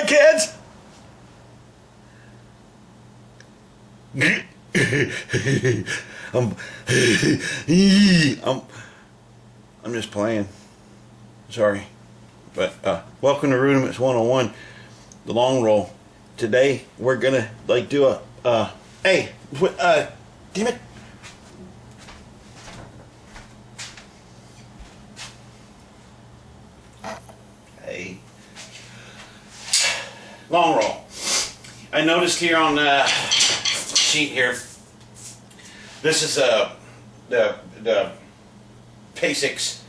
right, kids? I'm, I'm, I'm just playing. Sorry. But welcome to Rudiments 101, the long roll. Today we're gonna do a hey, damn it. Hey. Long roll. I noticed here on the sheet here, this is the Basics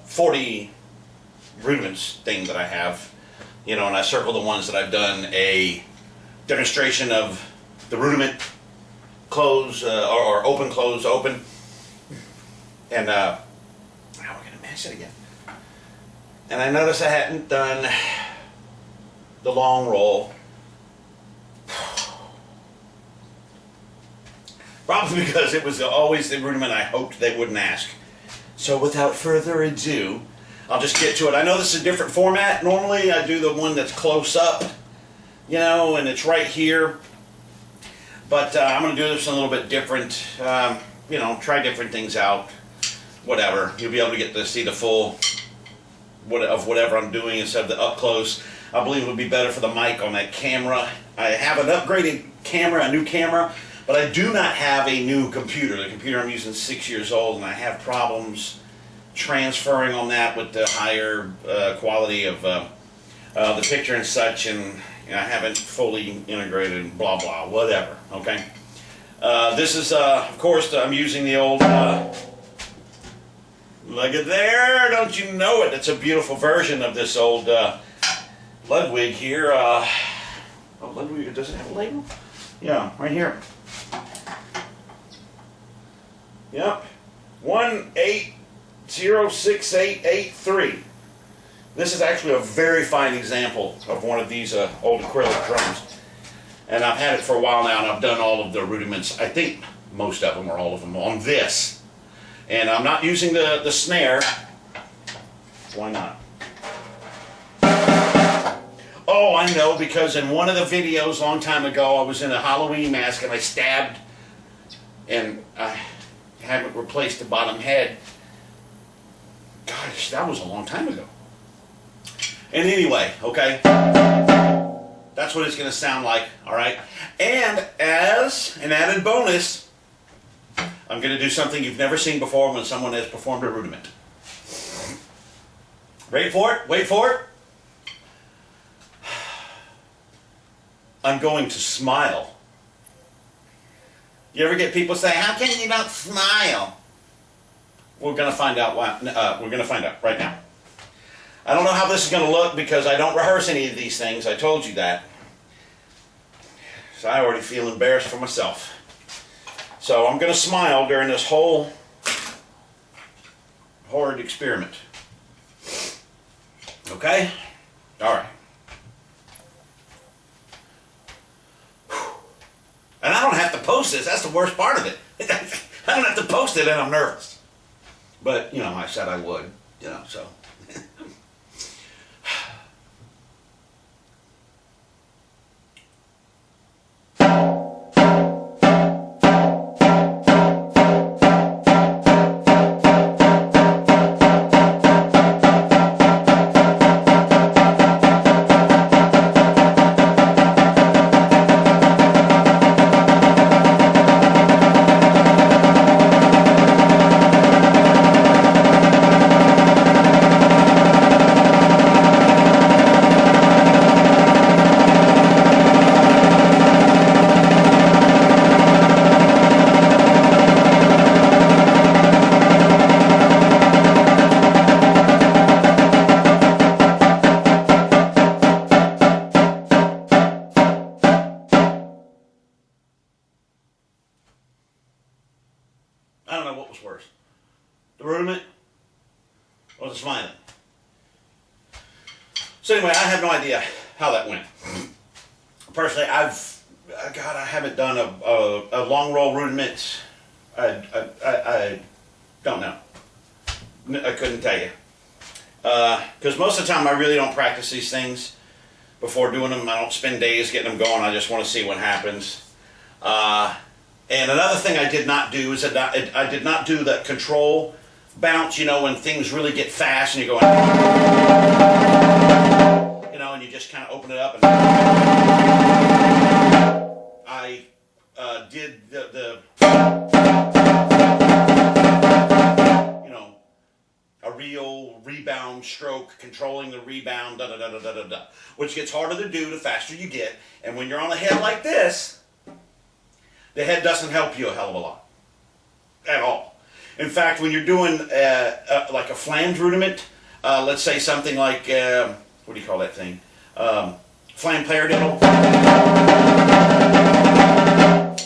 40 rudiments thing that I have, and I circle the ones that I've done a demonstration of the rudiment close or open, close, open, and now we're gonna mash it again. And I noticed I hadn't done the long roll. Probably because it was always the rudiment I hoped they wouldn't ask. So without further ado, I'll just get to it. I know this is a different format. Normally I do the one that's close up, and it's right here. But I'm going to do this a little bit different. Try different things out. Whatever. You'll be able to get to see the full of whatever I'm doing instead of the up close. I believe it would be better for the mic on that camera. I have an upgraded camera, a new camera, but I do not have a new computer. The computer I'm using is 6 years old, and I have problems transferring on that with the higher quality of the picture and such, and I haven't fully integrated, blah, blah, whatever, okay? This is, of course, I'm using the old, look at there, don't you know it? It's a beautiful version of this old Ludwig here. Ludwig, does it have a label? Yeah, right here. Yep, 1806883. This is actually a very fine example of one of these old acrylic drums. And I've had it for a while now, and I've done all of the rudiments. I think most of them, or all of them, on this. And I'm not using the snare. Why not? Oh, I know, because in one of the videos a long time ago, I was in a Halloween mask and I stabbed, and I haven't replaced the bottom head. Gosh, that was a long time ago. And anyway, okay, that's what it's going to sound like, all right? And as an added bonus, I'm going to do something you've never seen before when someone has performed a rudiment. Ready for it? Wait for it. I'm going to smile. You ever get people say, "How can you not smile?" We're going to find out why. We're going to find out right now. I don't know how this is going to look because I don't rehearse any of these things. I told you that. So I already feel embarrassed for myself. So I'm going to smile during this whole horrid experiment. Okay? All right. And I don't have to post this. That's the worst part of it. I don't have to post it, and I'm nervous. But, I said I would, so. I don't know what was worse, the rudiment or the smiling. So anyway, I have no idea how that went. Personally, I haven't done a long roll rudiment. I don't know. I couldn't tell you. Because most of the time I really don't practice these things before doing them. I don't spend days getting them going. I just want to see what happens. And another thing I did not do is that I did not do the control bounce, you know, when things really get fast and you're going, you know, and you just kind of open it up. And I did the you know, a real rebound stroke, controlling the rebound, da da da da da da da, which gets harder to do the faster you get. And when you're on a head like this, the head doesn't help you a hell of a lot at all. In fact, when you're doing like a flanged rudiment, let's say something like, what do you call that thing? Flam paradiddle.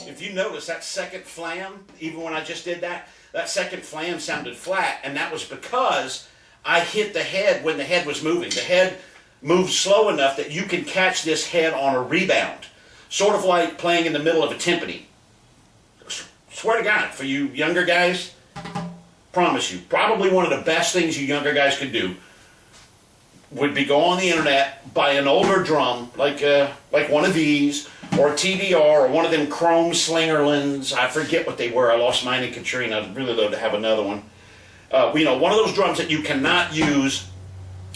If you notice that second flam, even when I just did that, that second flam sounded flat, and that was because I hit the head when the head was moving. The head moves slow enough that you can catch this head on a rebound. Sort of like playing in the middle of a timpani. Swear to God, for you younger guys, promise you, probably one of the best things you younger guys could do would be go on the internet, buy an older drum, like one of these, or a TDR, or one of them chrome Slingerlands. I forget what they were. I lost mine in Katrina. I'd really love to have another one. You know, one of those drums that you cannot use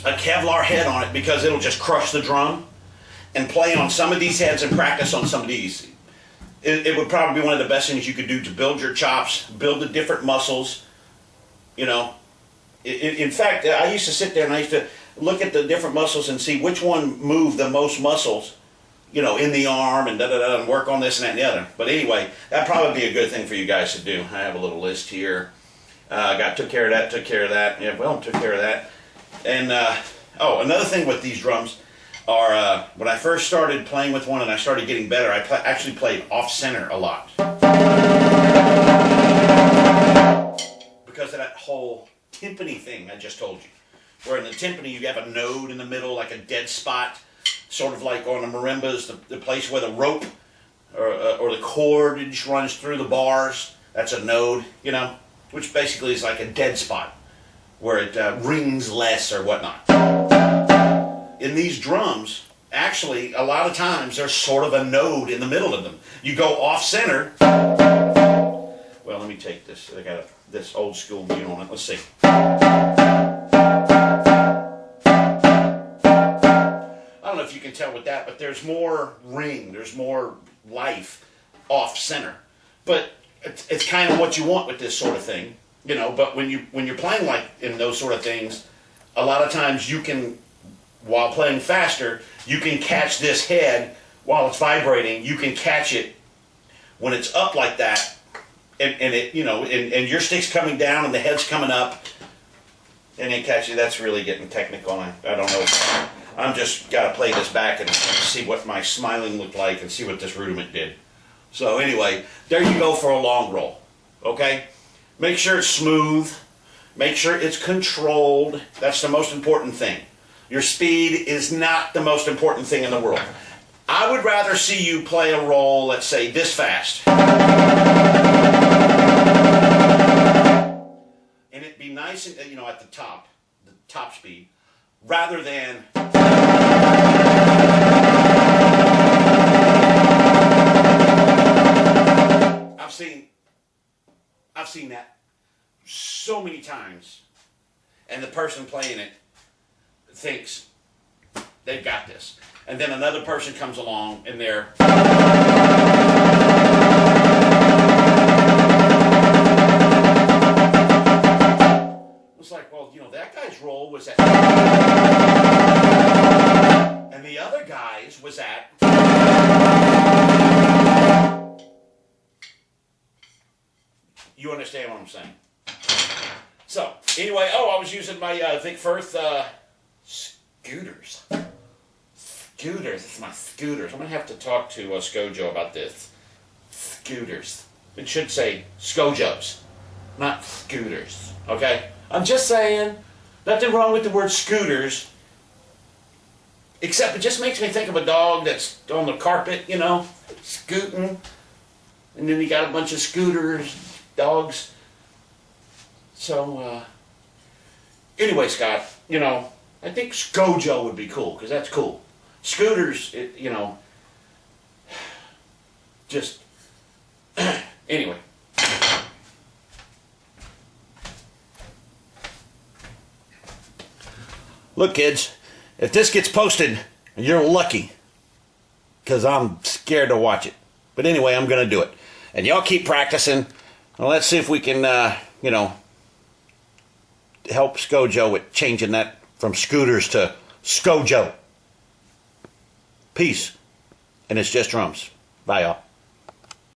a Kevlar head on it because it'll just crush the drum, and play on some of these heads and practice on some of these. It would probably be one of the best things you could do to build your chops, build the different muscles, you know. In fact, I used to sit there and I used to look at the different muscles and see which one moved the most muscles, you know, in the arm, and da-da-da, and work on this and that and the other. But anyway, that'd probably be a good thing for you guys to do. I have a little list here. Took care of that, took care of that. Yeah, well, took care of that. And, oh, another thing with these drums are, when I first started playing with one and I started getting better, I actually played off-center a lot. Because of that whole timpani thing I just told you. Where in the timpani you have a node in the middle, like a dead spot, sort of like on the marimbas, the place where the rope or the cordage runs through the bars. That's a node, you know, which basically is like a dead spot where it rings less or whatnot. In these drums, actually, a lot of times there's sort of a node in the middle of them. You go off center. Well, let me take this. I got this old school view on it. Let's see. I don't know if you can tell with that, but there's more ring, there's more life off center. But it's kind of what you want with this sort of thing, you know. But when you're playing like in those sort of things, a lot of times you can, while playing faster, you can catch this head while it's vibrating. You can catch it when it's up like that, and it, you know, and your stick's coming down and the head's coming up, and then catch it. That's really getting technical. I don't know. I'm just got to play this back and see what my smiling looked like and see what this rudiment did. So anyway, there you go for a long roll. Okay, make sure it's smooth. Make sure it's controlled. That's the most important thing. Your speed is not the most important thing in the world. I would rather see you play a roll, let's say, this fast. And it be nice and, you know, at the top speed, rather than I've seen that so many times, and the person playing it thinks they've got this, and then another person comes along and they're it's like, well, you know, that guy's roll was at, and the other guy's was at, you understand what I'm saying? So anyway, I was using my Vic Firth scooters. It's my scooters. I'm going to have to talk to Scojo about this. Scooters. It should say Scojos, not scooters. Okay? I'm just saying, nothing wrong with the word scooters, except it just makes me think of a dog that's on the carpet, you know, scooting. And then you got a bunch of scooters, dogs. So, anyway, Scott, you know, I think Scojo would be cool, because that's cool. Scooters, you know, just, anyway. Look, kids, if this gets posted, you're lucky, because I'm scared to watch it. But anyway, I'm going to do it. And y'all keep practicing. Well, let's see if we can, you know, help Scojo with changing that from scooters to Scojo. Peace. And it's just drums. Bye, y'all.